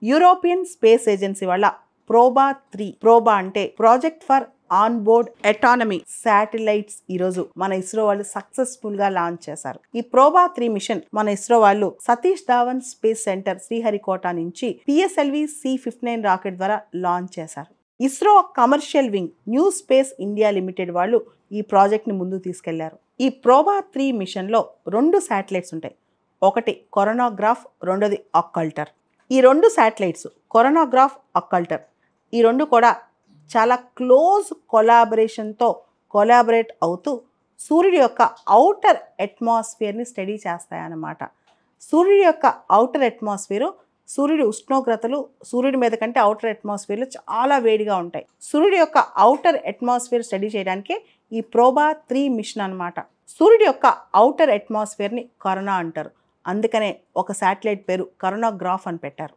European space agency వాళ్ళ Proba 3 Proba అంటే project for on board autonomy satellites ఈరోజు మన ఇస్రో వాళ్ళు సక్సెస్ఫుల్ గా లాంచ్ చేశారు. ఈ ప్రోబా 3 మిషన్ మన ఇస్రో వాళ్ళు సతీష్ ధావన్ స్పేస్ సెంటర్ శ్రీహరికోట నుంచి పిఎస్ఎల్వి C-59 రాకెట్ ద్వారా లాంచ్ చేశారు. ISRO commercial wing new space India limited వాళ్ళు ఈ ప్రాజెక్ట్ ని ముందుకు తీసుకెళ్లారు. ఈ ప్రోబా 3 మిషన్ లో 2 శాటిలైట్స్ ఉంటాయి. ఒకటి కొరోనాగ్రాఫ్, రెండోది అక్కల్టర్. ఈ 2 శాటిలైట్స్ కొరోనాగ్రాఫ్, అక్కల్టర్ ఈ 2 కూడా చాలా క్లోజ్ కొలాబరేషన్తో కొలాబరేట్ అవుతూ సూర్యుడి యొక్క ఔటర్ అట్మాస్ఫియర్ని స్టడీ చేస్తాయన్నమాట. సూర్యుడి యొక్క ఔటర్ అట్మాస్ఫియర్, సూర్యుడి ఉష్ణోగ్రతలు సూర్యుడి మీద కంటే ఔటర్ అట్మాస్ఫియర్లో చాలా వేడిగా ఉంటాయి. సూర్యుడి యొక్క ఔటర్ అట్మాస్ఫియర్ స్టడీ చేయడానికి ఈ ప్రోబా 3 మిషన్ అన్నమాట. సూర్యుడి యొక్క ఔటర్ అట్మాస్ఫియర్ని కరోనా అంటారు. అందుకనే ఒక శాటిలైట్ పేరు కరోనాగ్రాఫ్ అని పెట్టారు.